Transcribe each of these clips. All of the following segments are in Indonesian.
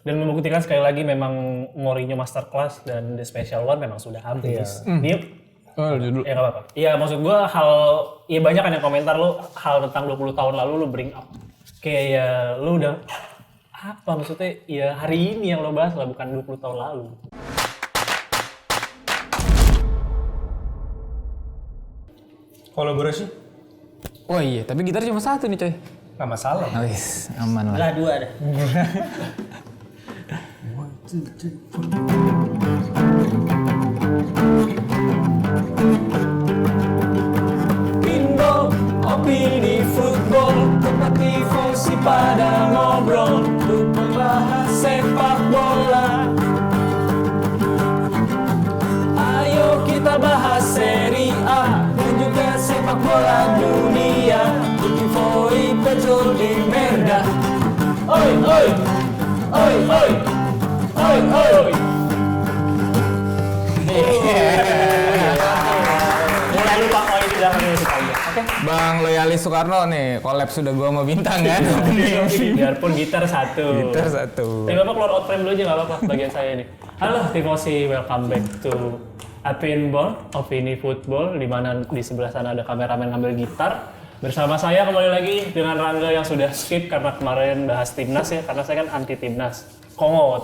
Dan membuktikan sekali lagi memang Mourinho masterclass dan The Special One memang sudah habis. Dia Dulu. ya nggak apa-apa. Iya maksud gue ya banyak kan yang komentar lu hal tentang 20 tahun lalu lu bring up. Kayak ya lu udah apa maksudnya ya hari ini yang lo bahas lah bukan 20 tahun lalu. Kolaborasi? Oh iya, tapi gitar cuma satu nih coy. Nggak masalah. Wis, aman lah. Lah 2 dah. Pinball, opini football, tempat tifosi pada ngobrol untuk membahas sepak bola. Ayo kita bahas Serie A dan juga sepak bola dunia. Tifoi Pejol di Merda. Oi, oi, oi, oi, oi, oi. Mulai lupa ini jangan musik aja. Oke. Bang Loyalis Soekarno nih, collab sudah gua sama Bintang kan. Biarpun gitar satu. Gitar satu. Bapak keluar out frame dulu aja nggak apa-apa bagian saya nih. Halo Tifosi, welcome back to Pinball, Opini Football, di mana di sebelah sana ada kameramen ngambil gitar. Bersama saya kembali lagi dengan Rangga yang sudah skip karena kemarin bahas timnas ya, karena saya kan anti timnas.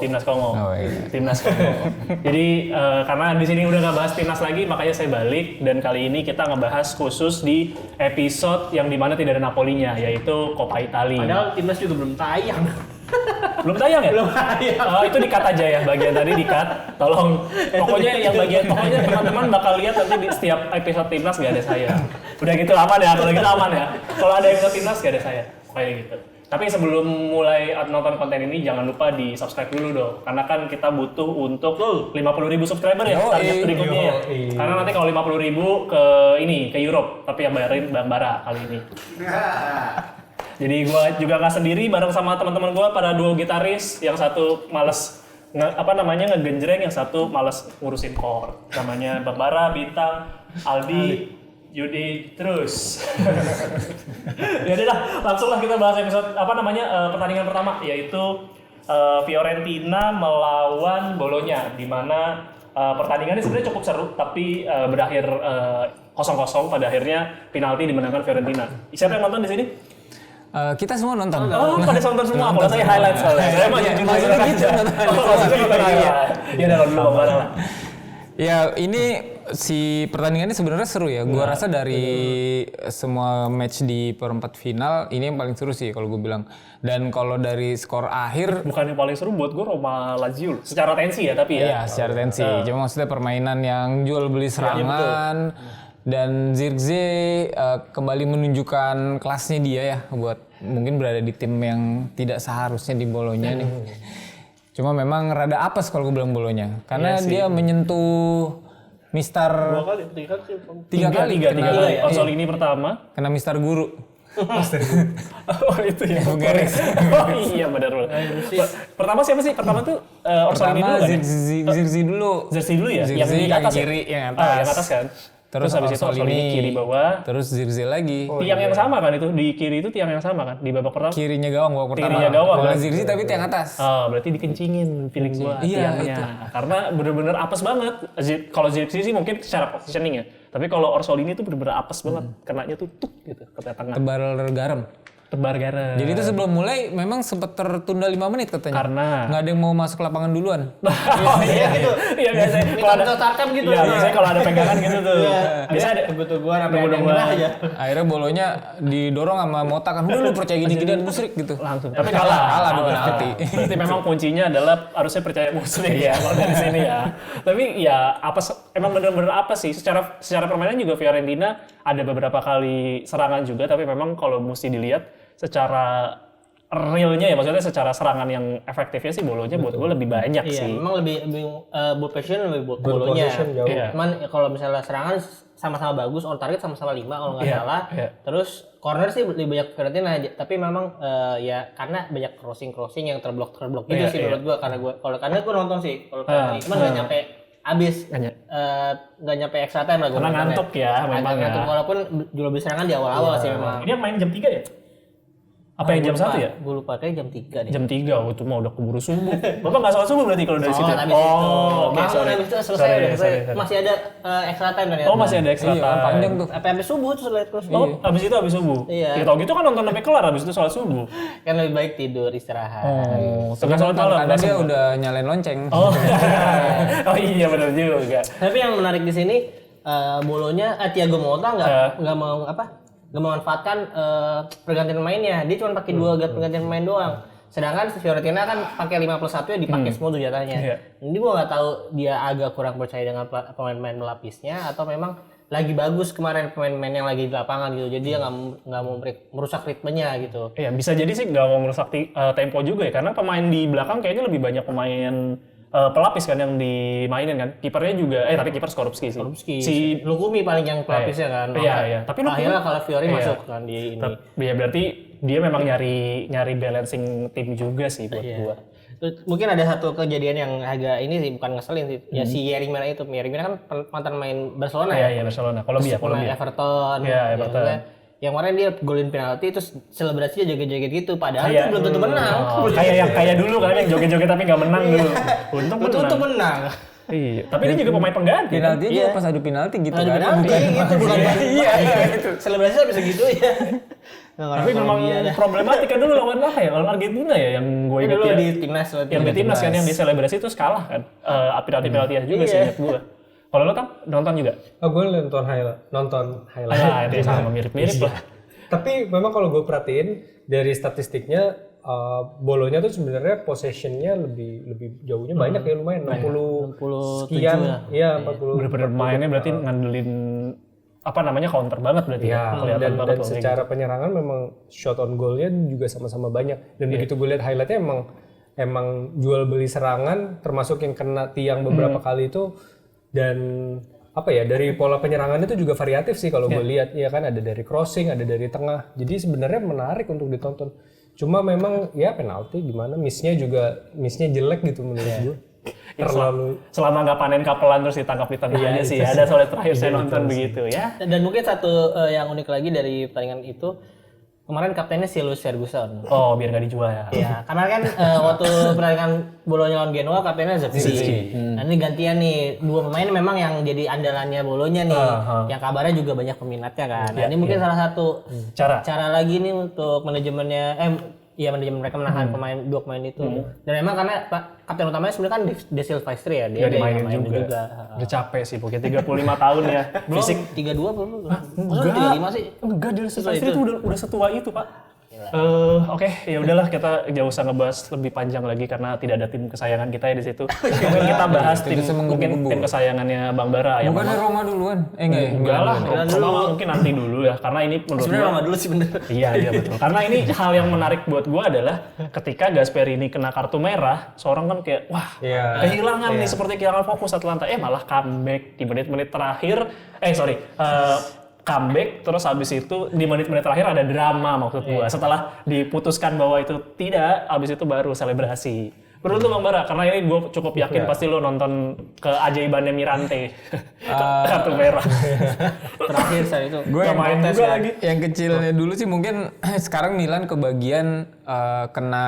Timnas Kongo. Oh, iya. Timnas Kongo. Jadi karena di sini udah nggak bahas timnas lagi, makanya saya balik dan kali ini kita ngebahas khusus di episode yang dimana tidak ada Napolinya, yaitu Coppa Italia. Padahal timnas juga belum tayang. Belum tayang ya? Belum tayang. Oh, itu di-cut aja ya, bagian tadi di-cut. Tolong, pokoknya teman-teman bakal lihat nanti di setiap episode timnas gak ada saya. Udah gitu aman ya, kalau gitu aman ya. Kalau ada episode timnas gak ada saya, kayak gitu. Tapi sebelum mulai nonton konten ini, jangan lupa di-subscribe dulu dong. Karena kan kita butuh untuk 50.000 subscriber ya, target berikutnya ya. Karena nanti kalau 50.000 ke Europe, tapi yang bayarin Bang Bara kali ini. Jadi gue juga nggak sendiri, bareng sama teman-teman gue pada duo gitaris, yang satu males ngegenjreng, yang satu males ngurusin chord. Namanya Bang Bara, Bintang, Aldi, Yudi, terus. Ya udah, langsung lah kita bahas episode pertandingan pertama, yaitu Fiorentina melawan Bologna, di mana pertandingannya sebenarnya cukup seru, tapi berakhir 0-0. Pada akhirnya penalti dimenangkan Fiorentina. Siapa yang nonton di sini? Kita semua nonton. Oh, pada nonton semua. Kalau saya highlight soalnya. Saya mah jujur maksudnya gitu. Maksudnya nonton aja. Ya udah dulu Bang Bara lah. Ya ini si pertandingannya sebenarnya seru ya. Gua rasa dari semua match di perempat final ini yang paling seru sih kalau gue bilang. Dan kalau dari skor akhir Bukan yang paling seru buat gue Roma Lazio. Secara tensi ya tapi ya. Iya, secara tensi. Cuma maksudnya permainan yang jual beli serangan. Dan Zirkzee kembali menunjukkan kelasnya dia ya buat mungkin berada di tim yang tidak seharusnya di Bologna nih. Cuma memang rada apes kalau gue bilang Bologna karena dia menyentuh Mister 3 kali. Orsolini pertama. Kena Mister Guru. Oh itu ya. Garis. Oh iya benar. Pertama siapa sih? Pertama tuh Orsolini dulu kan? Zirkzee dulu. Zirkzee dulu ya? Yang di atas kiri, ya? yang atas. Yang atas kan? Terus habis itu Orsolini kiri bawah. Terus Zirkzee lagi. Tiang yang sama kan itu? Di kiri itu tiang yang sama kan? Di babak pertama? Kirinya gawang, babak pertama. Kirinya gawang. Kalau Zirkzee tapi tiang atas. Oh, berarti dikencingin feeling gua tiangnya. Itu. Karena bener-bener apes banget. Kalau Zirkzee sih mungkin secara positioning ya. Tapi kalau Orsolini itu bener-bener apes banget. Kenanya tuh tuk gitu ke tengah. Tebar garam. Tebar garam. Jadi itu sebelum mulai memang sempat tertunda 5 menit katanya. Karena nggak ada yang mau masuk lapangan duluan. Oh iya gitu. Iya biasanya kalau ada tarkam gitu. Iya, biasanya kalau ada pegangan gitu tuh. Biasa ada tunggu-tungguan sampai ada yang nyerah aja. Akhirnya Bologna didorong sama Mota kan. Udah lu percaya gini-ginian musrik gitu. Langsung. Tapi kalah di penalti. Berarti memang kuncinya adalah harusnya percaya musrik ya kalau dari sini ya. Tapi ya emang bener-bener apa sih secara permainan juga Fiorentina ada beberapa kali serangan juga, tapi memang kalau mesti dilihat secara realnya ya, maksudnya secara serangan yang efektifnya sih Bologna buat gue lebih banyak sih. Iya, memang lebih ball position lebih buat Bologna. Cuman kalau misalnya serangan sama-sama bagus, on target sama-sama 5 kalau nggak salah. Terus corner sih lebih banyak Fiorentina, tapi memang ya karena banyak crossing yang terblok gitu sih menurut gue, karena gue nonton sih kalau cuman nggak nyampe abis, nggak nyampe extra time lah gue. Karena ngantuk ya memang ya. Walaupun jual beli serangan di awal-awal sih memang. Ini main jam 3 ya? Apa yang jam 1 ya? Gue lupa kayak jam 3 deh. Jam 3, oh, itu mah udah keburu subuh. Bapak nggak sholat subuh berarti kalau dari situ? Habis itu. Oke, Bangun sorry. habis itu selesai Sorry, udah selesai. sorry. Masih ada extra time ternyata. Oh, masih ada extra Iya, time. panjang tuh. Sampai subuh tuh selesai terus. Oh, habis itu habis subuh? Iya. Ya tau gitu kan nonton sampai kelar, habis itu sholat subuh. Kan lebih baik tidur istirahat. Oh, suka sholat malam. Karena dia udah nyalain lonceng. Oh, oh iya benar juga. Tapi yang menarik di sini Bolonya Thiago Motta nggak mau nggak memanfaatkan pergantian pemainnya. Dia cuma pakai 2 pergantian pemain doang. Sedangkan Fiorentina kan pakai 5+1 ya dipakai semua tuh jatahnya. Iya. Jadi gua nggak tahu dia agak kurang percaya dengan pemain-pemain melapisnya atau memang lagi bagus kemarin pemain-pemain yang lagi di lapangan gitu. Jadi dia nggak mau merusak ritmenya gitu. Iya, bisa jadi sih nggak mau merusak tempo juga ya, karena pemain di belakang kayaknya lebih banyak pemain pelapis kan yang dimainin kan. Kipernya juga, tapi kiper Skorupski sih. Si Lukumi paling yang pelapisnya kan. Iya. Tapi akhirnya kalau Fiori masuk kan di ini. Ya berarti dia memang nyari balancing tim juga sih buat gua. Terus mungkin ada satu kejadian yang agak ini sih, bukan ngeselin sih. Ya si Yerry Mina itu. Yerry Mina kan mantan main Barcelona ya. Iya, Barcelona. Kolombia. Everton. Iya, Everton. Yang kemarin dia golin penalti terus selebrasinya joget-joget gitu padahal itu belum tentu menang. Kayak dulu kan yang joget-joget tapi nggak menang dulu. Untung menang. Iya, tapi dia juga pemain pengganti. Penalti juga pas adu penalti gitu kan. Bukan itu. Selebrasi sampai segitu ya. Tapi memang problematika dulu lawan apa ya? Lawan Argentina ya yang gue ingat dulu ya. di timnas. Yang di timnas kan yang di selebrasi itu kalah kan. Penalti juga sih ingat gue. Kalau lo kan nonton juga? Oh, gue nonton highlight. Ah, itu sama mirip-mirip lah. Tapi memang kalau gue perhatiin dari statistiknya Bolonya tuh sebenarnya possessionnya lebih jauhnya banyak ya, lumayan 60 sekian. Iya, 40. Bener-bener mainnya berarti ngandelin counter banget berarti ya. Kelihatan Dan banget secara penyerangan memang shot on goal-nya juga sama-sama banyak. Dan begitu gue lihat highlightnya emang jual beli serangan, termasuk yang kena tiang beberapa kali itu. Dan dari pola penyerangan itu juga variatif sih kalau gue lihat, ya kan, ada dari crossing, ada dari tengah. Jadi sebenarnya menarik untuk ditonton. Cuma memang ya penalti gimana, missnya jelek gitu menurut gue. Terlalu selama nggak panen kapelan terus ditangkap di tengah aja sih. Ada soalnya terakhir saya nonton begitu ya. Dan mungkin satu yang unik lagi dari pertandingan itu, kemarin kaptennya si Luis Ferguson. Oh, biar nggak dijual ya. Iya, karena kan waktu pertandingan Bolonya lawan Genoa kaptennya Zirkzee. Nah, ini gantian nih, 2 pemain memang yang jadi andalannya Bolonya nih. Yang kabarnya juga banyak peminatnya kan. Nah, ini mungkin salah satu cara lagi nih untuk manajemen mereka menahan dua pemain itu. Dan memang karena kapten utamanya sebenarnya kan De Silvestri ya, dia dimainin juga. Udah capek sih, pokoknya 35 tahun ya. Fisik 32 belum? Enggak. 35 sih. Enggak, De Silvestri itu udah setua itu, Pak. Oke, ya udahlah, kita nggak usah ngebahas lebih panjang lagi karena tidak ada tim kesayangan kita ya di situ. Mungkin kita bahas tim kesayangannya Bang Bara ya. Bukannya Roma duluan? Enggak lah, Roma mungkin nanti dulu ya, karena ini menurut Sebenarnya Roma dulu sih bener. Iya betul. Karena ini hal yang menarik buat gue adalah ketika Gasperini kena kartu merah, seorang kan kayak kehilangan nih, seperti kehilangan fokus Atlanta. Malah comeback di menit-menit terakhir. Comeback, terus habis itu di menit-menit terakhir ada drama maksud gua. Setelah diputuskan bahwa itu tidak, habis itu baru selebrasi. Menurut lu Bang Bara, karena ini gue cukup yakin pasti lu nonton keajaibannya Mirante. Kartu merah. Terakhir saya itu. Gue yang main juga lagi. Yang kecilnya dulu sih mungkin sekarang Milan kebagian kena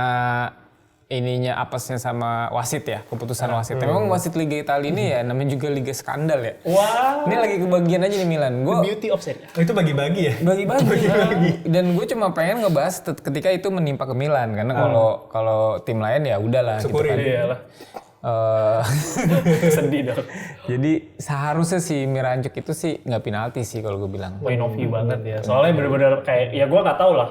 ininya apesnya sama wasit ya, keputusan wasit. Memang wasit Liga Italia ini ya namanya juga Liga Skandal ya. Wah. Ini lagi kebagian aja nih Milan. The beauty of serie. itu bagi-bagi ya? Bagi-bagi. Dan gue cuma pengen ngebahas ketika itu menimpa ke Milan karena kalau tim lain ya udahlah gitu kan. Iyalah. Sedih dong. Jadi seharusnya si Mirancuk itu sih nggak penalti sih kalau gue bilang. Point of view banget ya. Soalnya bener-bener kayak, ya gue nggak tahu lah.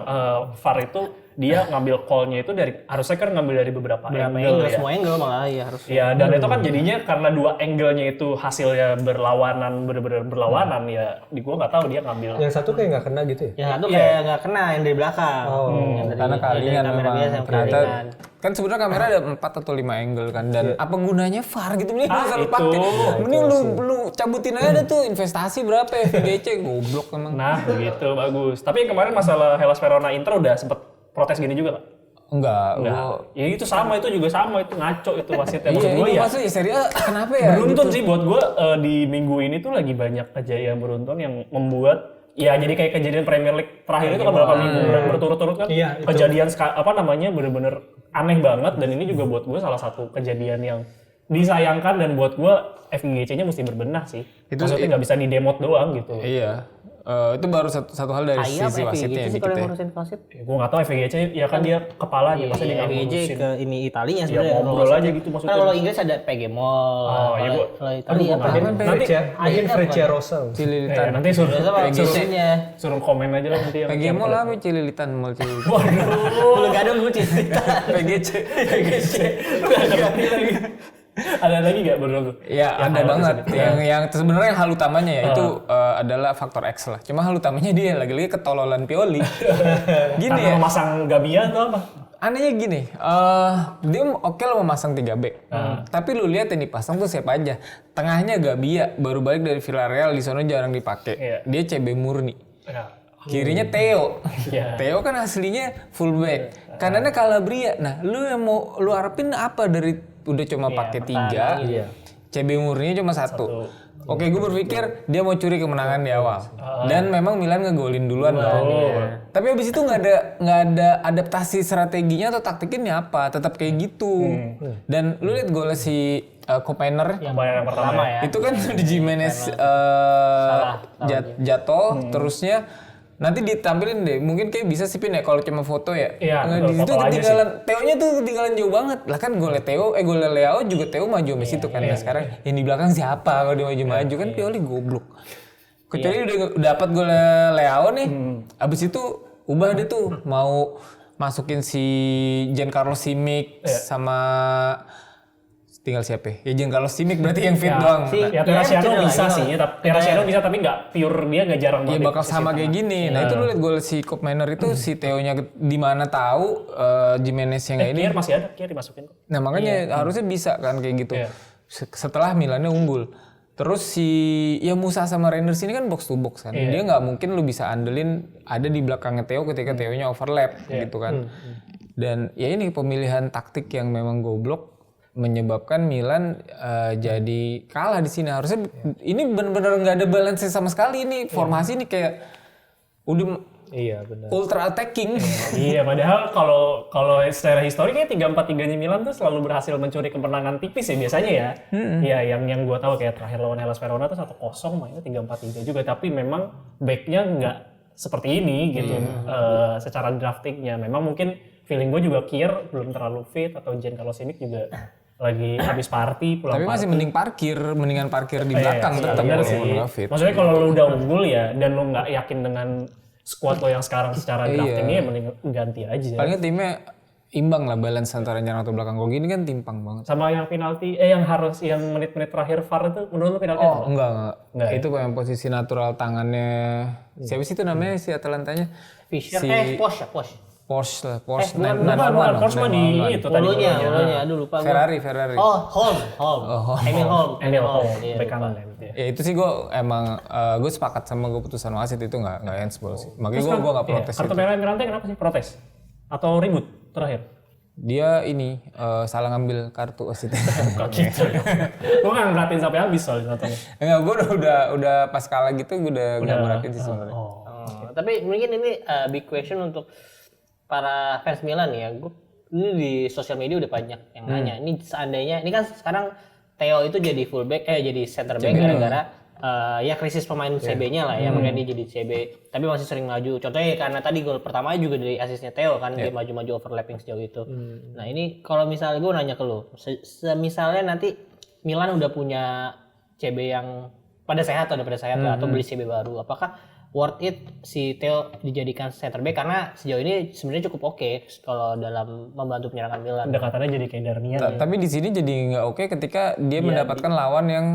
VAR itu dia ngambil call-nya itu harusnya kan ngambil dari beberapa angle ya. Semua angle malah ya harus. Ya, dan itu kan jadinya karena 2 angle-nya itu hasilnya berlawanan, bener-bener berlawanan ya. Di gue nggak tahu dia ngambil. Yang satu kayak nggak kena gitu ya? Yang satu kayak nggak kena, yang dari belakang. Karena kalingan memang. Kan sebenarnya kamera ada 4 atau 5 angle kan, dan apa gunanya VAR gitu, mending nggak usah lu pakai. Mending lu cabutin aja tuh, investasi berapa ya VGC, goblok emang. Nah begitu, bagus. Tapi kemarin masalah Hellas Verona Inter udah sempet protes gini juga Pak? Enggak. Ya itu sama, itu juga sama, itu ngaco itu wasitnya. Maksud gue ya. Maksudnya serius kenapa ya? Beruntun gitu sih buat gue, di minggu ini tuh lagi banyak kejayaan beruntun yang membuat ya jadi kayak kejadian Premier League terakhir itu kan berapa minggu berturut-turut kan kejadian bener-bener aneh banget, dan ini juga buat gue salah satu kejadian yang disayangkan, dan buat gue FIGC-nya mesti berbenah sih. Maksudnya nggak bisa di demot doang gitu. Iya. Itu baru satu hal dari sisi wasitnya sih dikit kalau ya. ngurusin wasit. Gue nggak tahu FIGC ya kan dia kepalanya pasti dia nggak FIGC ngurusin. ke ini Italinya Ya sebenarnya. ngobrol aja gitu Kan maksudnya. kalau Inggris ada PG Mall. Oh, iya, gua- Kalau Italia apa? Nanti mungkin Freccia Rosa. Cililitan. nanti suruh komen aja lah nanti yang PG Mall apa Cililitan Mall Cililitan. Belum ada lu cerita. PGC. ada lagi nggak menurut lu? Ya ada banget. Yang sebenarnya hal utamanya ya itu adalah faktor X lah. Cuma hal utamanya dia lagi-lagi ketololan Pioli. Gini Karena ya. memasang Gabia atau apa? Anehnya gini, dia oke lo memasang 3 back. Tapi lu lihat yang dipasang tuh siapa aja. Tengahnya Gabia, baru balik dari Villarreal, di sana jarang dipakai. Iya. Dia CB murni. Ya. Kirinya Theo. Iya. Theo kan aslinya fullback. Kanannya Calabria. Nah, lu yang mau lu harapin apa dari udah cuma pakai 3. CB murninya cuma 1. Oke, gue berpikir dia mau curi kemenangan di awal. Dan memang Milan ngegolin duluan kan. Tapi abis itu nggak ada adaptasi strateginya atau taktiknya apa, tetap kayak gitu. Dan lu lihat golnya si Kopener Yang pertama ya. itu kan di Jimenez jatuh, terusnya nanti ditampilin deh, mungkin kayak bisa sih Pin ya kalau cuma foto ya. Iya, Di situ foto aja ketinggalan, Theo-nya tuh ketinggalan jauh banget. Lah kan golnya Leao juga Theo maju sama situ kan. Nah sekarang yang di belakang siapa kalau dia maju kan Pioli goblok. Kecuali udah dapat golnya Leao nih, abis itu ubah deh tuh mau masukin si Giancarlo Simic sama tinggal siapa ya? Giancarlo Simic berarti yang fit doang. Ya Terracciano bisa sih, Terracciano bisa tapi nggak pure, dia nggak jarang Iya banget. bakal sama kayak gini. Nah itu lu lihat gol si Koopmeiners itu si Theo-nya di mana tahu Jimenez yang ini. Kier masih ada, Kier dimasukin kok. Nah makanya harusnya bisa kan kayak gitu. Setelah Milannya unggul. Terus si Musa sama Reinders ini kan box to box kan. Dia nggak mungkin lu bisa andelin ada di belakangnya Theo ketika Theo-nya overlap gitu kan. Dan ya ini pemilihan taktik yang memang goblok menyebabkan Milan jadi kalah di sini. Harusnya ini benar-benar nggak ada balance sama sekali. Ini formasi ini kayak udah ultra attacking. Iya, padahal kalau secara histori kayak 3-4-3-nya Milan tuh selalu berhasil mencuri kemenangan tipis ya biasanya ya. Iya, yang gua tahu kayak terakhir lawan Hellas Verona tuh 1-0 mainnya 3-4-3 juga, tapi memang backnya nggak seperti ini gitu. Secara draftingnya memang mungkin feeling gue juga Kier belum terlalu fit, atau Giancarlo Simic juga lagi habis party pulang. Tapi masih mendingan parkir di belakang tetap sih. fit. Maksudnya kalau lu udah unggul ya dan lu nggak yakin dengan squad lo yang sekarang secara draftingnya, ya mending ganti aja. Palingnya timnya imbang lah, balance antara nyerang atau belakang. Kalau gini kan timpang banget. Sama yang penalti yang menit-menit terakhir VAR itu menurut lu penalti apa? Enggak. Itu yang posisi natural tangannya siapa sih itu namanya si Atalantanya? Fischer Porsche. Porsche mah di itu tadi. Polonya, aduh lupa. Ferrari. Oh, Holm. Emil Holm. Bek kanan Ya itu sih gue emang gue sepakat sama keputusan wasit itu nggak handsball sih. Makanya gue nggak protes. Kartu merah Mirante kenapa sih protes? Atau ribut terakhir? Dia ini salah ngambil kartu wasit. Kok gitu? Gue nggak ngeliatin sampai habis soalnya nontonnya. Enggak, gue udah pas kalah gitu gue udah nggak merhatiin sih sebenarnya. Tapi mungkin ini big question untuk para fans Milan ya. Ini di sosial media udah banyak yang nanya. Ini seandainya, ini kan sekarang Theo itu jadi fullback, jadi center back gara-gara ya krisis pemain CB-nya lah ya, makanya dia jadi CB. Tapi masih sering maju. Contohnya karena tadi gol pertama juga dari asisnya Theo kan, dia maju-maju overlapping sejauh itu. Nah ini kalau misalnya gue nanya ke lu, misalnya nanti Milan udah punya CB yang pada sehat atau atau beli CB baru, apakah worth it si Theo dijadikan center back? Karena sejauh ini sebenarnya cukup oke kalau dalam membantu penyerangan Milan. Pendekatannya jadi kayak Darmian ya. Tapi di sini jadi nggak oke ketika dia mendapatkan lawan yang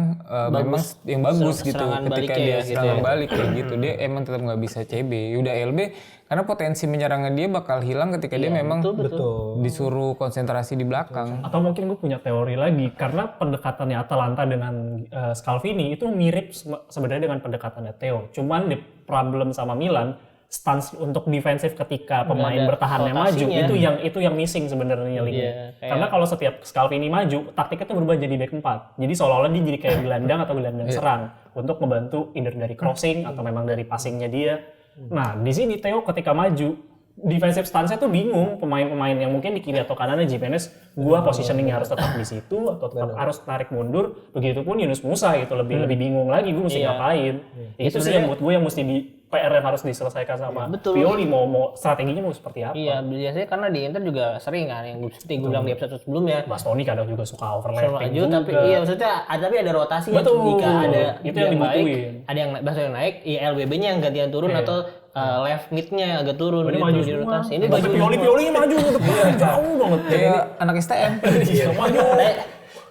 memang yang bagus gitu. Ketika dia serangan balik kayak gitu, dia emang tetap nggak bisa CB. Udah LB karena potensi menyerangnya dia bakal hilang ketika dia memang disuruh konsentrasi di belakang. Atau mungkin gue punya teori lagi, karena pendekatannya Atalanta dengan Scalvini itu mirip sebenarnya dengan pendekatannya Theo. Cuman di problem sama Milan, stance untuk defensif ketika pemain bertahannya maju itu yang missing sebenarnya karena kalau setiap Scalvini maju, taktiknya tuh berubah jadi back 4. Jadi seolah-olah dia jadi kayak gelandang atau gelandang serang. untuk membantu either dari crossing atau memang dari passingnya dia. Nah di sini Theo ketika maju defensive stance-nya tuh bingung, pemain-pemain yang mungkin di kiri atau kanannya Jimenez, gua positioning-nya harus tetap di situ atau tetap harus tarik mundur. Begitupun Yunus Musa gitu, lebih bingung lagi gua mesti ngapain. Itu sih yang menurut gua yang mesti PR yang harus diselesaikan sama Pioli, mau strateginya mau seperti apa. Iya, biasanya karena di Inter juga sering kan yang seperti gue bilang di episode sebelumnya. Bastoni kadang juga suka overlapping juga. Tapi iya maksudnya tapi ada rotasi ya, jika ada itu yang dibutuhin. Ada yang yang naik, LWB-nya yang gantian turun atau left mid-nya agak turun ini gitu, maju di semua. rotasi. Ini baju Pioli-nya maju ke depan jauh banget. Kayak anak STM. Maju.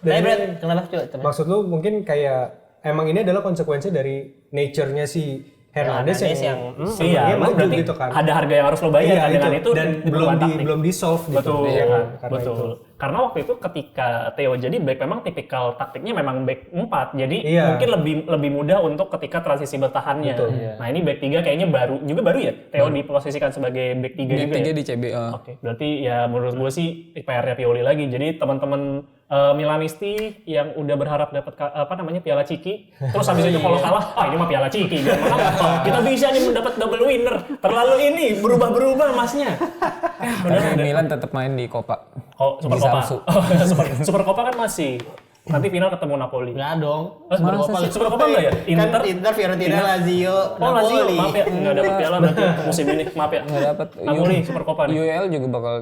Tapi Brad, kenapa coba? Maksud lu mungkin kayak emang ini adalah konsekuensi dari nature-nya si Hernandez yang iya, maju berarti gitu kan. ada harga yang harus lo bayar dengan itu dan belum di solve gitu. Betul, ya kan? betul. Karena waktu itu ketika Theo jadi back memang tipikal taktiknya memang back 4. Jadi mungkin lebih mudah untuk ketika transisi bertahannya. Nah, ini back 3 kayaknya baru ya. Theo diposisikan sebagai back 3 juga. Back 3 ya? di CB. Oke, berarti ya menurut gue sih PR-nya Pioli lagi. Jadi teman-teman Milanisti yang udah berharap dapat Piala Ciki, terus habis itu kalau kalah, ini mah Piala Ciki, kita bisa nih mendapat double winner. Terlalu ini berubah-berubah masnya. Tapi Milan tetap main di Coppa. Oh, Super Coppa. Super Coppa kan masih. Nanti final ketemu Napoli. Enggak dong. Super Coppa enggak ya? Inter, Fiorentina, Lazio, Lazio. Napoli. Maaf ya, enggak dapat piala berarti musim ini. Maaf ya. Enggak dapat. Napoli Super Coppa nih. UEL juga bakal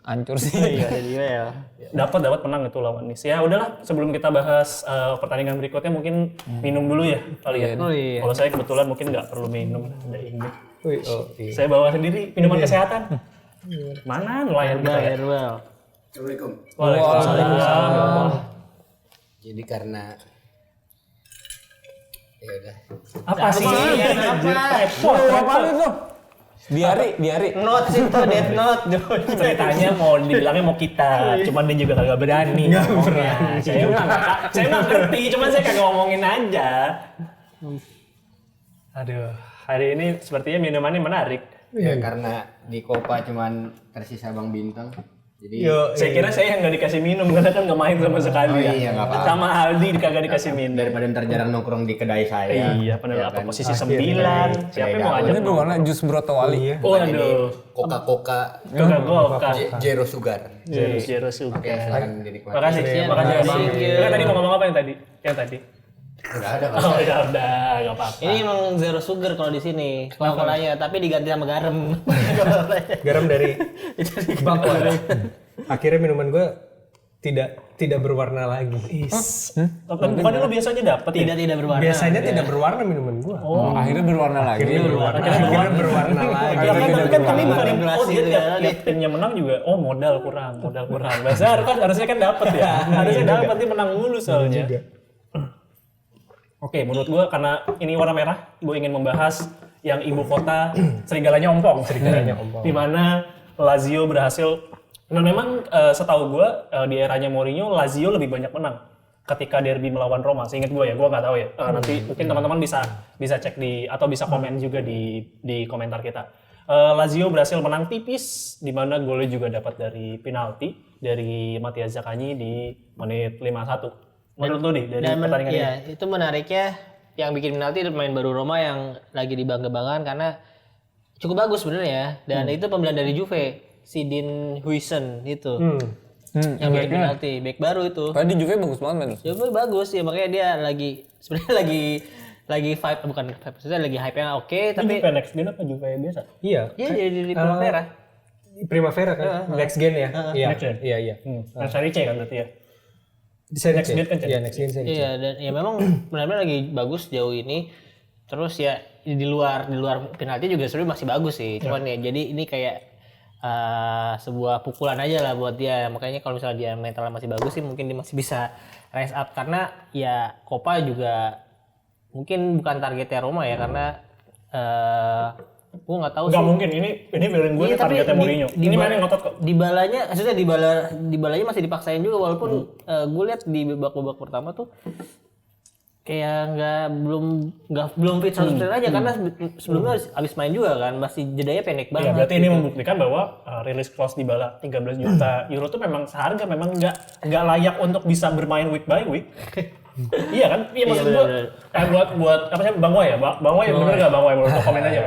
hancur sih. Iya, jadi ya. Dapat menang itu lawan Nice. Ya udahlah, sebelum kita bahas pertandingan berikutnya mungkin minum dulu ya kali ya. Kalau saya kebetulan mungkin nggak perlu minum, ada ini. Saya bawa sendiri minuman kesehatan. Mana nelayan kita ya? Assalamualaikum. Waalaikumsalam. Jadi karena ya udah. Apa sih? Apa itu? Diari. Notes itu, death note. Ceritanya mau dibilangnya mau kita, cuman dia juga kagak berani. Saya nggak ngerti, cuman saya kagak ngomongin aja. Aduh, hari ini sepertinya minumannya menarik. Ya karena di Copa cuman tersisa Bang Bintang. Jadi Saya kira saya yang nggak dikasih minum karena kan nggak main sama sekali ya. Iya, nggak apa-apa. Sama Aldi kagak dikasih minum. daripada ntar jarang nongkrong di kedai saya. Iya, benar apa kan? posisi 9. Siapa yang mau ajak? Ini berwarna jus brotowali. Waduh. Coca-Coca Coca-Cola. Zero sugar. Zero sugar. Oke, silakan dinikmati. Makasih Bang. Kan tadi mau ngomong apa yang tadi? Enggak ada, Pak. Oh, udah, enggak apa-apa. Ini emang zero sugar kalau di sini. Coca-Colanya, tapi diganti sama garam. Garam dari bak. Akhirnya minuman gue tidak berwarna lagi. Bukannya lu biasanya dapet ya? Tidak berwarna. Biasanya tidak berwarna minuman gue. Akhirnya berwarna lagi. Akhirnya berwarna lagi. Tapi kan tadi bukan Regulasi dia ya. tiap timnya menang juga, modal kurang. Biasa kan harusnya kan dapet ya. Harusnya dapet, dia menang mulu soalnya. Oke, menurut gue karena ini warna merah, gue ingin membahas yang ibu kota serigalanya ompong. Di mana Lazio berhasil, dan memang setahu gue di eranya Mourinho, Lazio lebih banyak menang ketika derby melawan Roma. Seingat gue ya, gue nggak tahu ya. Nanti mungkin teman-teman bisa cek atau bisa komen juga di komentar kita. Lazio berhasil menang tipis, di mana golnya juga dapat dari penalti dari Matthias Zaccagni di menit 51. Menurut lu nih dari pertandingan ini? Iya, itu menariknya yang bikin penalti itu pemain baru Roma yang lagi dibangga-banggakan karena cukup bagus sebenarnya. Dan itu pembelian dari Juve, si Dean Huijsen itu. Yang bikin penalti, back baru itu. Tadi Juve bagus banget men. Juve bagus ya, makanya dia sebenarnya lagi vibe, bukan vibe, maksudnya lagi hype yang oke, tapi Juve next gen apa Juve biasa? Iya. iya di Primavera. Primavera kan, next gen ya. Next gen? Iya. Next Serie C kan berarti ya? Next gen kan, Iya, next gen. Iya, dan ya memang benar-benar lagi bagus jauh ini. Terus ya di luar penalti juga sebenarnya masih bagus sih. Cuman ya jadi ini kayak sebuah pukulan aja lah buat dia. Makanya kalau misalnya dia mentalnya masih bagus sih mungkin dia masih bisa rise up karena ya Copa juga mungkin bukan targetnya Roma ya karena gue nggak tahu sih. Nggak mungkin, ini feeling gue targetnya Mourinho. Ini main yang ngotot kok. Dybalanya, maksudnya Dybalanya masih dipaksain juga walaupun gue lihat di babak pertama tuh kayak belum fit 100% aja karena sebelumnya habis main juga kan masih jedanya pendek banget. Ya berarti ini membuktikan bahwa release clause Dybala 13 juta euro tuh memang seharga, memang nggak layak untuk bisa bermain week by week. Iya kan? Iya maksud gua buat apa sih Bang Wai ya? Bang Wai bener enggak Bang Wai? Menurut lo komen aja.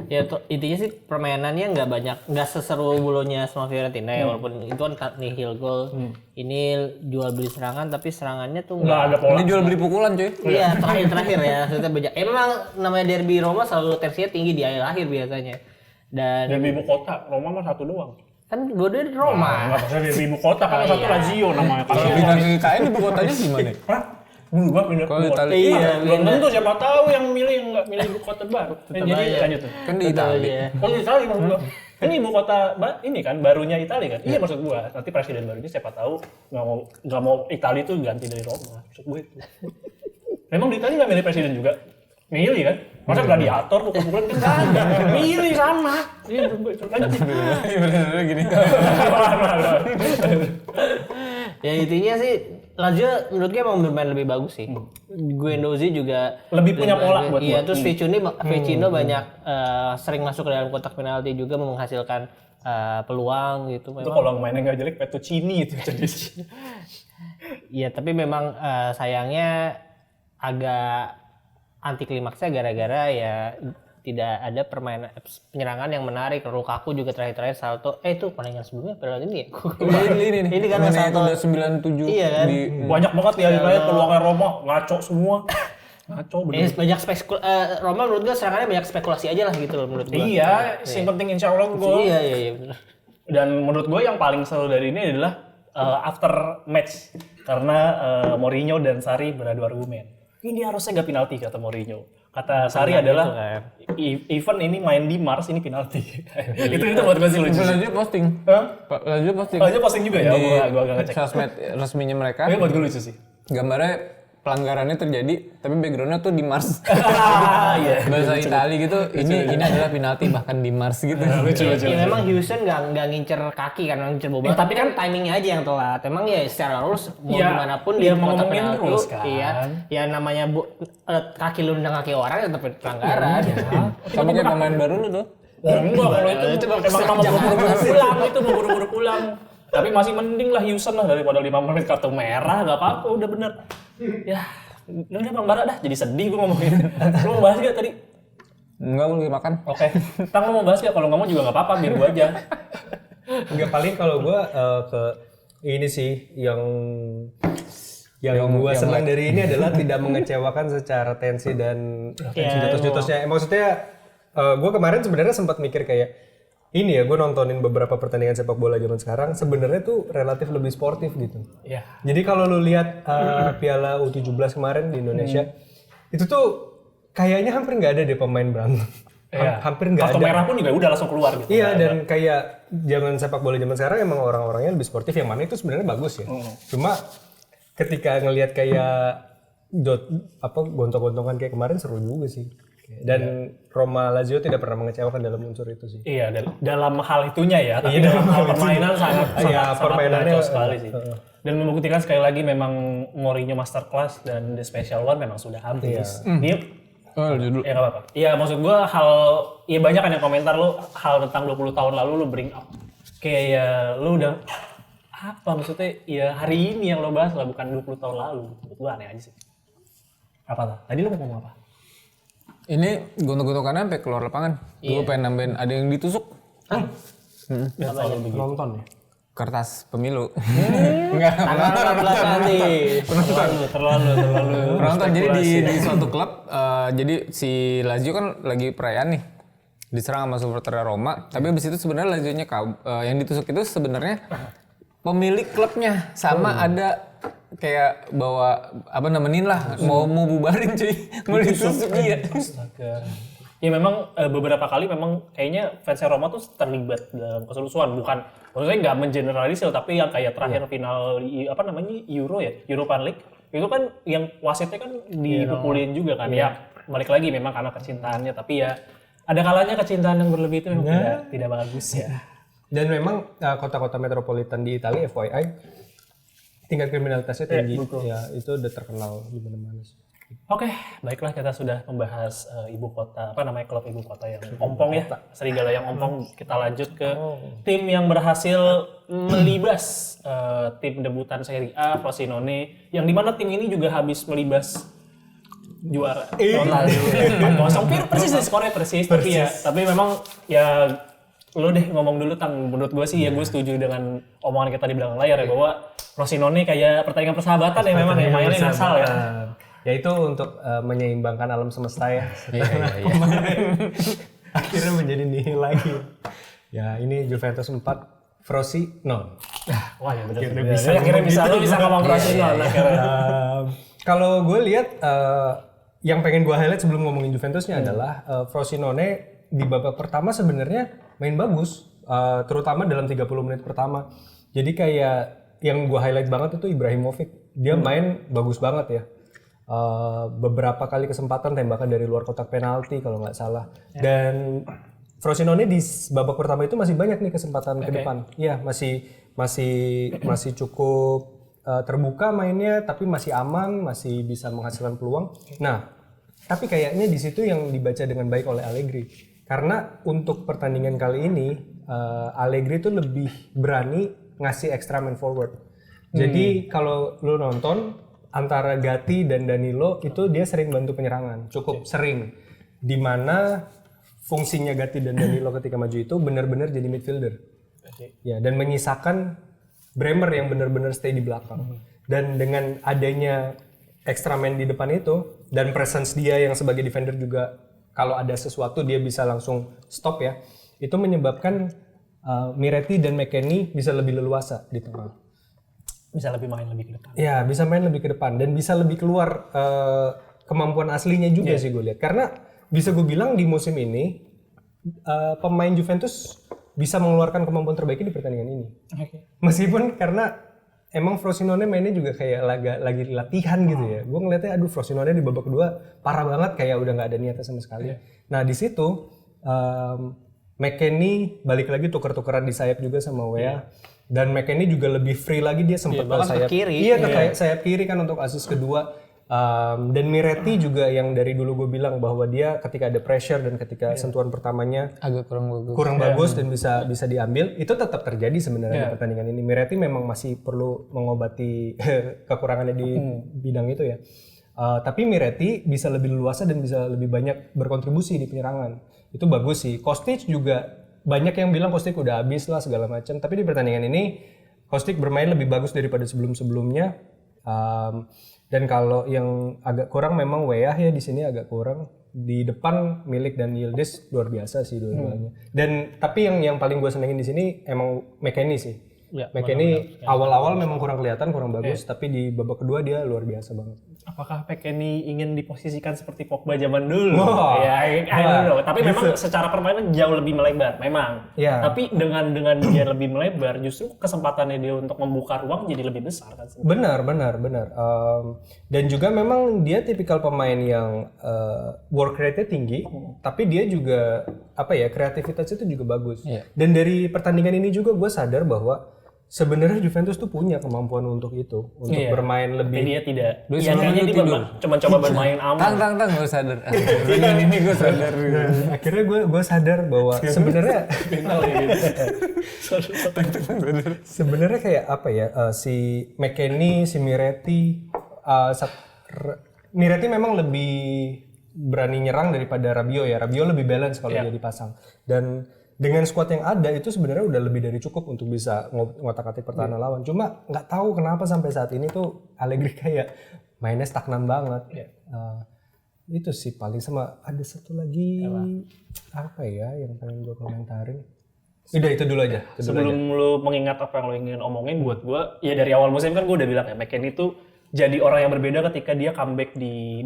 Ya intinya sih permainannya nggak seseru bolonya sama Fiorentina ya, walaupun itu kan nihil gol. Ini jual beli serangan tapi serangannya tuh Enggak ada pola. Ini jual beli pukulan cuy. Iya, terakhir ya. Maksudnya banyak. Emang namanya derby Roma selalu tensinya tinggi di akhir biasanya. Dan Derby ibu kota, Roma mah satu doang. kan dua-duanya di Roma. Enggak maksudnya derby ibu kota kan satu Lazio namanya. Kalau bintang KKN ibu kotanya gimana? Hah? Gua pindah Kalau ibu kota. Italia- Iya, belum tentu siapa tahu yang milih yang enggak milih ibu kota baru. Jadi lanjut tuh. Kan di Italia. Oh, di Italia maksud gua. Ini ibu kota ini kan barunya Italia kan? Iya maksud gua. Nanti presiden barunya siapa tahu nggak mau Italia itu ganti dari Roma. Maksud gua itu. Memang di Italia nggak milih presiden juga? Milih kan? Masa gladiator pukul-pukulan kan nggak ada. Milih sama. Iya maksud gua itu. Lanjut. Bener-bener gini. Ya intinya sih Lazio menurut gue emang bermain lebih bagus sih. Guendouzi juga Lebih punya pola buat iya, gua. terus Vecino banyak sering masuk ke dalam kotak penalti juga menghasilkan peluang gitu. Itu kalau mainnya nggak jelek Fettuccini itu jadi. Iya, tapi memang sayangnya agak anti klimaksnya gara-gara ya tidak ada permainan penyerangan yang menarik. Lukaku juga terakhir salto. Itu pertandingan sebelumnya padahal ini ya. Ini kan salto salto. udah 97 Iya kan? Banyak banget ya Italia peluangnya Roma ngaco semua. Ngaco bener. Banyak Roma menurut gue serangannya banyak spekulasi aja lah gitu loh menurut gue. Iya, yang penting insya Allah gol. Iya benar. Dan menurut gue yang paling seru dari ini adalah after match karena Mourinho dan Sarri beradu argumen. Ini harusnya nggak penalti kata Mourinho. Kata Sarri adalah event ini main di Mars ini penalti. itu buat gue sih lucu. Lazio posting. Lazio posting. Lazio posting juga ya. Di Gua agak ngecek. sosmed resminya mereka. Tapi buat gue lucu sih. Gambarnya pelanggarannya terjadi, tapi backgroundnya tuh di Mars. Iya. Bahasa Itali gitu. Ini adalah penalti bahkan di Mars gitu. Lucu. Ya memang Houston nggak ngincer kaki kan, ngincer bola. Tapi kan timingnya aja yang telat. Emang ya secara rules mau gimana pun dia di mau kotak ngomongin penalti, rules kan. Iya. Ya namanya kaki lu nendang kaki orang tetap pelanggaran. Tapi kayak pemain baru lu tuh. Enggak, kalau itu emang buru-buru pulang, itu mau buru-buru pulang. Tapi masih mending lah Houston lah daripada 5 menit kartu merah, gak apa-apa, udah bener. Ya, udah Bang Bara dah, jadi sedih gue ngomongin. Lu mau bahas gak tadi? Enggak, gue lagi makan. Oke. Tang lu mau bahas gak? Kalau nggak mau juga gak apa-apa, biar gue aja. Enggak, paling kalau gue ke ini sih yang gue senang dari ini adalah tidak mengecewakan secara tensi dan jutos-jutosnya. Maksudnya gue kemarin sebenarnya sempat mikir kayak ini ya, gue nontonin beberapa pertandingan sepak bola zaman sekarang sebenarnya tuh relatif lebih sportif gitu. Iya. Jadi kalau lu lihat Piala U17 kemarin di Indonesia itu tuh kayaknya hampir nggak ada deh pemain berantem. Iya. Hampir nggak ada. Kartu merah pun juga udah langsung keluar gitu. Iya, dan kayak zaman sepak bola zaman sekarang emang orang-orangnya lebih sportif, yang mana itu sebenarnya bagus ya. Cuma ketika ngelihat kayak gontok-gontongan kayak kemarin seru juga sih. Dan Roma Lazio tidak pernah mengecewakan dalam unsur itu sih. Iya, dalam hal itunya ya, tapi dalam hal permainan sangat permainannya mengacau sekali sih. Dan membuktikan sekali lagi memang Mourinho masterclass dan The Special One memang sudah habis. Dia Judul. ya nggak apa-apa. Iya, maksud gue banyak kan yang komentar lu hal tentang 20 tahun lalu lu bring up. Kayak ya lu udah apa maksudnya ya hari ini yang lo bahas lah, bukan 20 tahun lalu. Menurut gue aneh aja sih. Apa tuh? Tadi lu mau ngomong apa? Ini gontok-gontokannya sampai keluar lapangan. Gue pengen nambahin ada yang ditusuk. Nonton ya. Kertas pemilu. Tanggal 14 nanti. Terlalu. Penonton jadi di suatu klub, jadi si Lazio kan lagi perayaan nih, diserang sama supporter Roma. Tapi abis itu sebenarnya Lazio-nya yang ditusuk itu sebenarnya pemilik klubnya, sama ada kayak bawa nemenin lah, mau bubarin cuy, mau ditusuk dia. Ya memang beberapa kali memang kayaknya fans Roma tuh terlibat dalam keseluruhan, bukan maksudnya nggak mengeneralisir, tapi yang kayak terakhir final Europa League itu kan yang wasitnya kan dipukulin juga kan. Ya balik lagi memang karena kecintaannya, tapi ya ada kalanya kecintaan yang berlebih itu memang tidak bagus ya. Dan memang kota-kota metropolitan di Italia, FYI, tingkat kriminalitasnya tinggi. Ya, itu udah terkenal di mana-mana sih. Oke, baiklah kita sudah membahas ibu kota, klub ibu kota yang ompong ya, Serigala yang ompong. Kita lanjut ke tim yang berhasil melibas tim debutan Serie A, Frosinone, yang dimana tim ini juga habis melibas juara total 4-0, persis skornya persis. Tapi memang ya lo deh ngomong dulu Tang. Menurut gue sih ya gue setuju dengan omongan kita di belakang layar ya, bahwa Frosinone kayak pertandingan persahabatan ya memang ya, mainnya ngasal ya. Ya itu untuk menyeimbangkan alam semesta ya. Iya. Akhirnya menjadi nihil lagi. Ya ini Juventus 4, Frosi 0. Wah ya benar. Akhirnya bisa ngomong Frosinone. Kalau gue lihat yang pengen gue highlight sebelum ngomongin Juventusnya adalah Frosinone di babak pertama sebenarnya main bagus, terutama dalam 30 menit pertama. Jadi kayak yang gue highlight banget itu Ibrahimovic. Dia main bagus banget ya. Beberapa kali kesempatan tembakan dari luar kotak penalti kalau nggak salah. Dan Frosinone di babak pertama itu masih banyak nih kesempatan ke depan. Iya, masih cukup terbuka mainnya, tapi masih aman, masih bisa menghasilkan peluang. Nah, tapi kayaknya di situ yang dibaca dengan baik oleh Allegri. Karena untuk pertandingan kali ini Allegri tuh lebih berani ngasih extra man forward. Jadi kalau lu nonton antara Gatti dan Danilo itu dia sering bantu penyerangan, cukup sering. Dimana fungsinya Gatti dan Danilo ketika maju itu benar-benar jadi midfielder. Ya, dan menyisakan Bremer yang benar-benar stay di belakang. Dan dengan adanya extra man di depan itu dan presence dia yang sebagai defender juga, kalau ada sesuatu dia bisa langsung stop ya. Itu menyebabkan Miretti dan McKennie bisa lebih leluasa di tengah. Bisa lebih main lebih ke depan. Ya, bisa main lebih ke depan dan bisa lebih keluar kemampuan aslinya juga sih gue lihat. Karena bisa gue bilang di musim ini pemain Juventus bisa mengeluarkan kemampuan terbaiknya di pertandingan ini. Meskipun karena emang Frosinone mainnya juga kayak lagi latihan gitu ya. Gue ngeliatnya aduh Frosinone di babak kedua parah banget, kayak udah nggak ada niatnya sama sekali. Nah di situ McKennie balik lagi tuker-tukeran di sayap juga sama Wea. Dan McKennie juga lebih free lagi, dia sempat ke sayap kiri. Iya, ke sayap kiri kan untuk assist kedua. Dan Miretti juga yang dari dulu gue bilang bahwa dia ketika ada pressure dan ketika sentuhan pertamanya Agak kurang bagus dan bisa diambil, itu tetap terjadi sebenarnya di pertandingan ini. Miretti memang masih perlu mengobati kekurangannya di bidang itu ya. Tapi Miretti bisa lebih leluasa dan bisa lebih banyak berkontribusi di penyerangan. Itu bagus sih. Kostic juga banyak yang bilang Kostic udah habis lah segala macam, tapi di pertandingan ini Kostic bermain lebih bagus daripada sebelum-sebelumnya. Dan kalau yang agak kurang memang Weah ya di sini agak kurang. Di depan Milik dan Yildiz luar biasa sih dua-duanya. Dan tapi yang paling gue senengin di sini emang McKennie sih. Ya, McKennie awal-awal memang kurang kelihatan, kurang bagus, tapi di babak kedua dia luar biasa banget. Apakah McKennie ingin diposisikan seperti Pogba zaman dulu? I don't know. Tapi memang secara permainan jauh lebih melebar, memang. Yeah. Tapi dengan dia lebih melebar, justru kesempatannya dia untuk membuka ruang jadi lebih besar kan? Benar. Dan juga memang dia tipikal pemain yang work rate-nya tinggi, tapi dia juga kreativitasnya itu juga bagus. Yeah. Dan dari pertandingan ini juga gue sadar bahwa sebenarnya Juventus tuh punya kemampuan untuk itu, untuk bermain lebih. Tapi dia tidak. Iya kayaknya dia cuma coba bermain aman. Tang gue sadar. Ini gue sadar. Akhirnya gue sadar bahwa sebenarnya sebenarnya kayak apa ya, si McKennie, si Miretti, Miretti memang lebih berani nyerang daripada Rabiot ya. Rabiot lebih balance kalau dia dipasang. Dan dengan squad yang ada itu sebenarnya udah lebih dari cukup untuk bisa ngotak-atik pertahanan lawan. Cuma nggak tahu kenapa sampai saat ini tuh Allegri kayak mainnya stagnan banget. Itu sih paling. Sama ada satu lagi apa ya yang pengen gue komentarin. Udah itu dulu aja. Sebelum lu mengingat apa yang lu ingin omongin, buat gue ya dari awal musim kan gue udah bilang ya McKennie itu jadi orang yang berbeda ketika dia comeback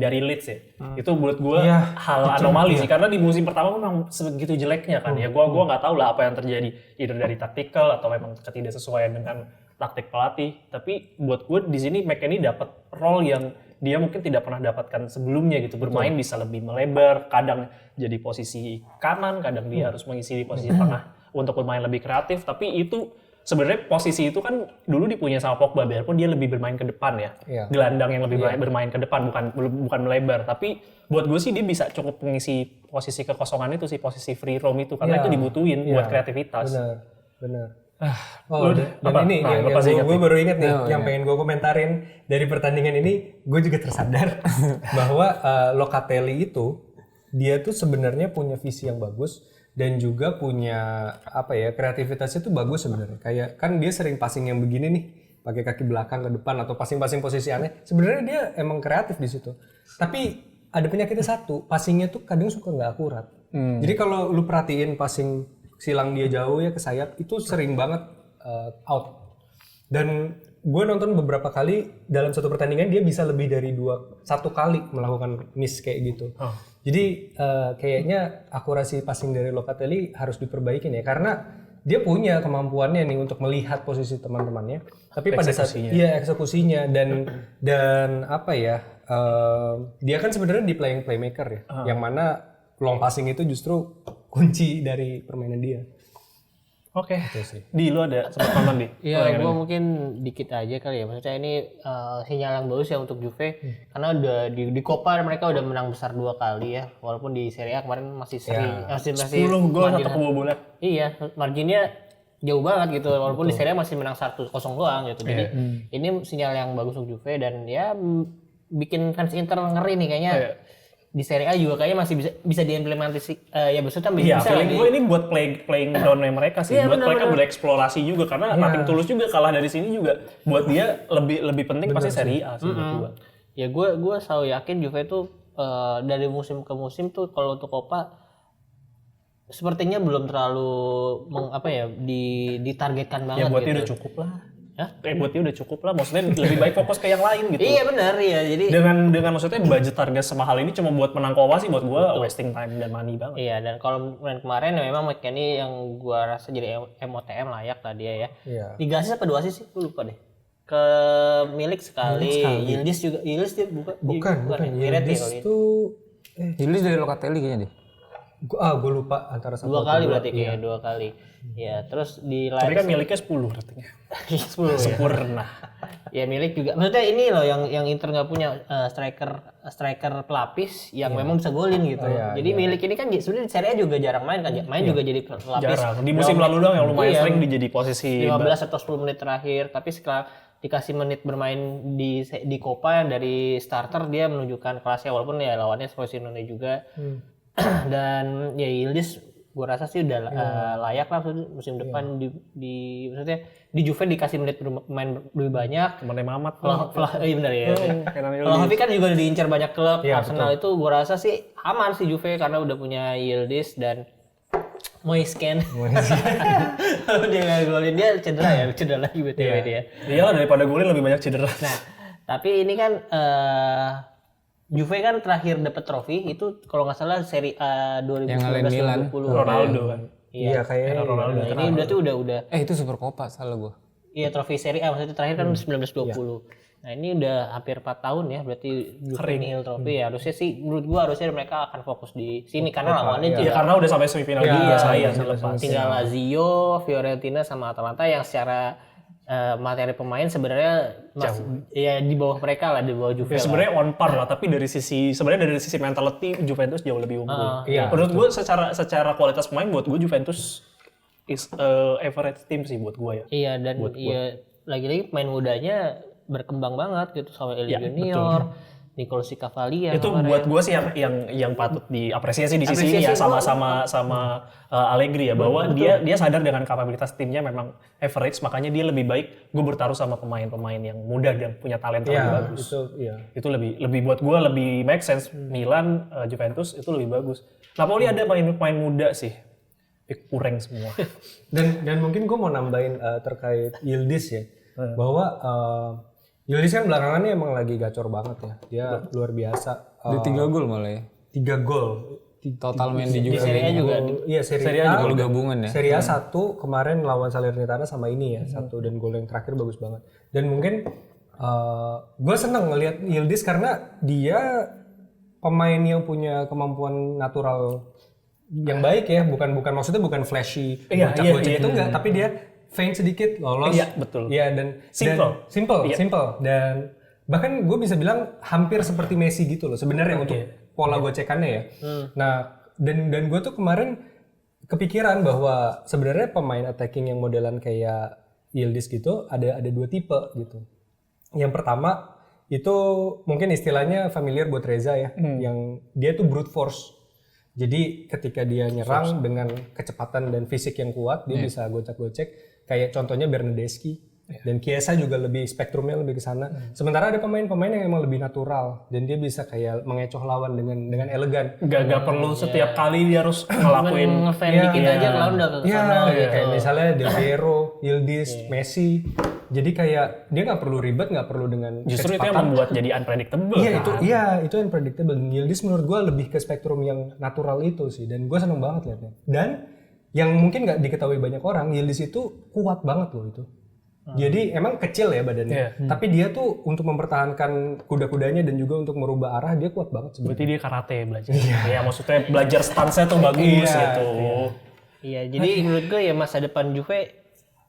dari Leeds ya. Itu menurut gue hal anomali sih, karena di musim pertama memang segitu jeleknya kan ya. Gue nggak tahu lah apa yang terjadi, either dari taktikal atau memang ketidaksesuaian dengan taktik pelatih. Tapi buat gue di sini McKennie dapat role yang dia mungkin tidak pernah dapatkan sebelumnya gitu. Bermain bisa lebih melebar, kadang jadi posisi kanan, kadang dia harus mengisi di posisi tengah untuk bermain lebih kreatif. Tapi itu sebenarnya posisi itu kan dulu dipunya sama Pogba, biarpun dia lebih bermain ke depan ya. Gelandang yang lebih bermain ke depan, bukan melebar. Tapi buat gue sih dia bisa cukup mengisi posisi kekosongan itu sih, posisi free roam itu, karena itu dibutuhin buat kreativitas. Benar. Ini yang gue baru ingat nih, yang pengen gue komentarin dari pertandingan ini, gue juga tersadar bahwa Locatelli itu dia tuh sebenarnya punya visi yang bagus dan juga punya kreativitasnya tuh bagus sebenarnya. Kayak kan dia sering passing yang begini nih, pakai kaki belakang ke depan atau passing posisi aneh. Sebenarnya dia emang kreatif di situ. Tapi ada penyakitnya satu, passingnya tuh kadang suka nggak akurat. Jadi kalau lu perhatiin passing silang dia jauh ya ke sayap itu sering banget out. Dan gue nonton beberapa kali dalam satu pertandingan dia bisa lebih dari satu kali melakukan miss kayak gitu. Jadi kayaknya akurasi passing dari Locatelli harus diperbaikin ya, karena dia punya kemampuannya nih untuk melihat posisi teman-temannya. Tapi pada saat eksekusinya dan dia kan sebenarnya di playmaker ya, yang mana long passing itu justru kunci dari permainan dia. Oke. Di lu ada sempat nonton di? Iya, gue mungkin dikit aja kali ya. Maksudnya ini sinyal yang bagus ya untuk Juve, karena udah di Coppa mereka udah menang besar 2 kali ya. Walaupun di Serie A kemarin masih seri, masih 10 gol 1 kebobolan. Iya, marginnya jauh banget gitu. Walaupun di Serie A masih menang 1-0 doang gitu. Jadi ini sinyal yang bagus untuk Juve dan ya bikin fans Inter ngeri nih kayaknya. Di Serie A juga kayaknya masih bisa diimplementasi ya maksudnya bisa feeling gue ini buat playing down-nya mereka sih, buat mereka bereksplorasi juga, karena Nothing Tulus juga kalah dari sini juga buat dia lebih penting pasti Serie A sih buat gue. Ya gue selalu yakin Juve itu dari musim ke musim tuh kalau untuk Coppa sepertinya belum terlalu ditargetkan banget. Ya buat dia udah cukup lah. Buat dia udah cukup lah, maksudnya lebih baik fokus ke yang lain gitu. Iya benar ya, jadi dengan maksudnya budget target semahal ini cuma buat menang Coppa sih buat gua wasting time dan money banget. Iya, dan kalau kemarin ya memang McKennie yang gua rasa jadi MOTM layak lah dia ya. Iya. 3 assist apa 2 assist sih? Gua lupa deh. Ke Milik sekali. Yildiz juga, Yildiz dia bukan. Yildiz tuh Yildiz dari Locatelli kayaknya deh. Gue lupa antara 2 kali berarti kayaknya 2 kali. Ya, terus di Tapi kan Miliknya 10 ratingnya. 10 sempurna. Ya Milik juga. Maksudnya ini loh yang Inter nggak punya striker pelapis yang memang bisa golin gitu. Jadi Milik ini kan sebenarnya di Serie A juga jarang main kan. Main juga jadi pelapis. Jarang. Di musim lalu doang yang lumayan sering dijadi posisi 15 atau 10 menit terakhir. Tapi setelah dikasih menit bermain di Coppa dari starter dia menunjukkan kelasnya, walaupun ya lawannya Frosinone juga. Dan ya Yildiz gue rasa sih udah layak lah musim depan di maksudnya di Juve dikasih menit bermain lebih banyak. Temennya Mamat. Iya benar ya. Kalau Havi kan juga diincar banyak klub. Arsenal itu gue rasa sih aman sih Juve karena udah punya Yildiz dan Moisken. Dia nggak golin, dia cedera lagi BTW dia. Iyalah, daripada golin lebih banyak cedera. Nah tapi ini kan Juve kan terakhir dapat trofi itu kalau nggak salah Serie A 2019-2020 Ronaldo kan. Iya kayaknya Ronaldo. Ini berarti udah. Itu Super Coppa salah gua. Iya, trofi Serie A maksudnya terakhir kan 1920. Nah, ini udah hampir 4 tahun ya berarti Juve nihil trofi ya. Harusnya sih menurut gua harusnya mereka akan fokus di sini karena lawannya juga. Ya karena udah sampai semifinal juga sayang selepas. Tinggal Lazio, Fiorentina sama Atalanta yang secara materi pemain sebenarnya ya di bawah mereka lah, di bawah Juve. Sebenarnya on par lah, tapi dari sisi mentality Juventus jauh lebih unggul. Menurut gue secara kualitas pemain buat gue Juventus is average team sih buat gue ya. Iya, dan lagi-lagi pemain mudanya berkembang banget gitu sama Eli Junior, Nicolas Cavalier. Itu buat gue sih yang patut diapresiasi di sisi ini ya, sama Allegri ya, bahwa dia sadar dengan kapabilitas timnya memang average, makanya dia lebih baik gue bertaruh sama pemain-pemain yang muda dan punya talenta lebih bagus. Itu lebih buat gue lebih make sense. Milan, Juventus itu lebih bagus. Napoli ada pemain muda sih, kurang semua. dan mungkin gue mau nambahin terkait Yildiz ya, bahwa Yildiz kan belakangan ini emang lagi gacor banget ya. Dia luar biasa. Dia 3 gol malah ya. 3 gol. Total main di juga. Serie A juga. Iya, Serie A juga gabungan ya. Serie A 1 kemarin lawan Salernitana sama ini ya, 1 dan gol yang terakhir bagus banget. Dan mungkin gue seneng ngelihat Yildiz karena dia pemain yang punya kemampuan natural yang baik ya, bukan maksudnya bukan flashy, bocah-bocah itu enggak, tapi dia feint sedikit lolos. Iya, betul. Iya, dan Simple. simple. Dan bahkan gue bisa bilang hampir seperti Messi gitu loh sebenarnya untuk pola gocekannya ya. Nah, dan gue tuh kemarin kepikiran bahwa sebenarnya pemain attacking yang modelan kayak Yildiz gitu ada 2 tipe gitu. Yang pertama itu mungkin istilahnya familiar buat Reza ya, yang dia tuh brute force. Jadi ketika dia nyerang dengan kecepatan dan fisik yang kuat, dia bisa gocek-gocek. Kayak contohnya Bernardeschi. Dan Chiesa juga lebih spektrumnya lebih ke sana. Sementara ada pemain-pemain yang emang lebih natural dan dia bisa kayak mengecoh lawan dengan elegan. Gak perlu setiap kali dia harus ngelakuin ngefan dikit aja lawan udah ke sana gitu. Kayak misalnya Del Piero, Yildiz, Messi. Jadi kayak dia nggak perlu ribet, nggak perlu dengan justru itu yang membuat jadi unpredictable. Itu unpredictable. Dan Yildiz menurut gue lebih ke spektrum yang natural itu sih. Dan gue seneng banget liatnya. Dan yang mungkin nggak diketahui banyak orang, Yildiz itu kuat banget loh itu. Jadi emang kecil ya badannya, tapi dia tuh untuk mempertahankan kuda-kudanya dan juga untuk merubah arah dia kuat banget sebenarnya. Berarti dia karate belajar. Ya maksudnya belajar stance-nya tuh bagus gitu. Iya, jadi menurut gue ya masa depan Juve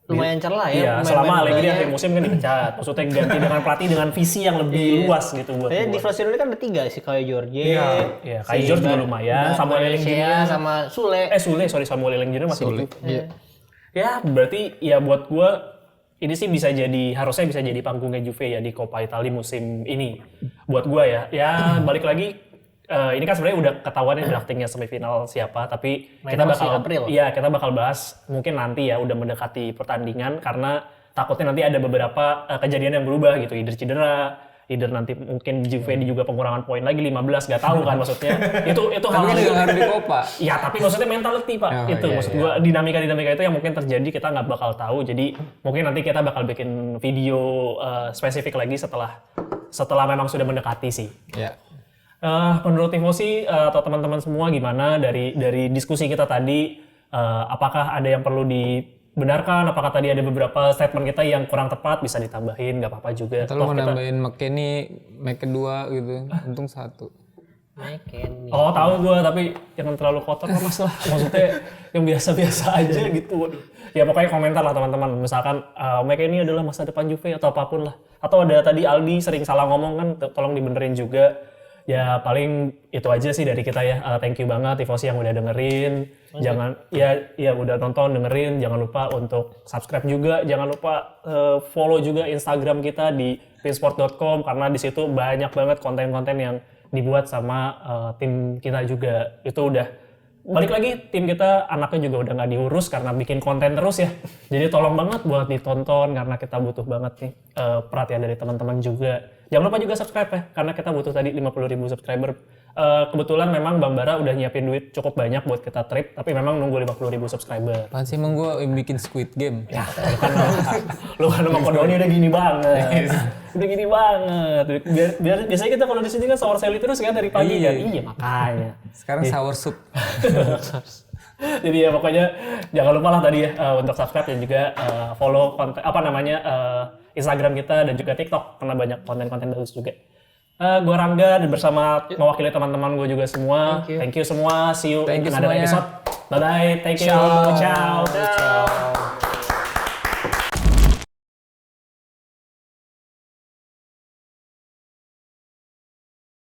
lumayan cerlah ya. Iya, selama Allegri akhir musim kan dipecat. Maksudnya ganti dengan pelatih dengan visi yang lebih luas gitu buat di Frosinone kan ada 3 sih, kayak Jorge. Iya, kayak George juga lumayan, Samuel Elling Jr. sama Sule. Samuel Elling Jr. masih gitu. Ya, berarti ya buat gua ini sih harusnya bisa jadi panggungnya Juve ya di Coppa Italia musim ini. Buat gua ya. Ya balik lagi ini kan sebenarnya udah ketahuan ya draftingnya semifinal siapa, tapi kita bakal bahas mungkin nanti ya udah mendekati pertandingan karena takutnya nanti ada beberapa kejadian yang berubah gitu, either cedera, either nanti mungkin Juve juga pengurangan poin lagi 15, gak tahu kan maksudnya. Itu hal Tapi juga harus di Copa. Ya, tapi maksudnya mentality, Pak. Maksud gua dinamika itu yang mungkin terjadi kita nggak bakal tahu. Jadi mungkin nanti kita bakal bikin video spesifik lagi setelah memang sudah mendekati sih. Ya. Menurut Tifosi atau teman-teman semua gimana dari diskusi kita tadi, apakah ada yang perlu dibenarkan? Apakah tadi ada beberapa statement kita yang kurang tepat bisa ditambahin? Nggak apa-apa juga. Atau mau nambahin McKennie, kedua gitu, untung 1. McKennie. Oh tahu gue, tapi jangan terlalu kotor lah mas lah. Maksudnya yang biasa-biasa aja gitu. Waduh. Ya pokoknya komentar lah teman-teman. Misalkan McKennie adalah masa depan Juve atau apapun lah. Atau ada tadi Aldi sering salah ngomong kan, tolong dibenerin juga. Ya paling itu aja sih dari kita ya. Thank you banget Tifosi yang udah dengerin. Jangan ya udah nonton, dengerin. Jangan lupa untuk subscribe juga. Jangan lupa follow juga Instagram kita di pinsport.com karena di situ banyak banget konten-konten yang dibuat sama tim kita juga. Itu udah balik lagi, tim kita anaknya juga udah nggak diurus karena bikin konten terus ya. Jadi tolong banget buat ditonton karena kita butuh banget nih perhatian dari teman-teman juga. Jangan lupa juga subscribe ya, karena kita butuh tadi 50.000 subscriber. Kebetulan memang Bang Bara udah nyiapin duit cukup banyak buat kita trip, tapi memang nunggu 50.000 subscriber. Apaan sih emang gue bikin Squid Game? Ya, lu kan sama Kodoni udah gini banget. Udah gini banget. Biasanya kita kalau di sini kan sour selly terus kan dari pagi kan. Iya, makanya. Sekarang sour soup. Jadi ya pokoknya jangan lupa lah tadi ya untuk subscribe dan juga follow konten Instagram kita dan juga TikTok karena banyak konten-konten bagus juga. Gue Rangga dan bersama mewakili teman-teman gue juga semua. Thank you semua. See you in another episode. Bye bye. Thank you. Ciao.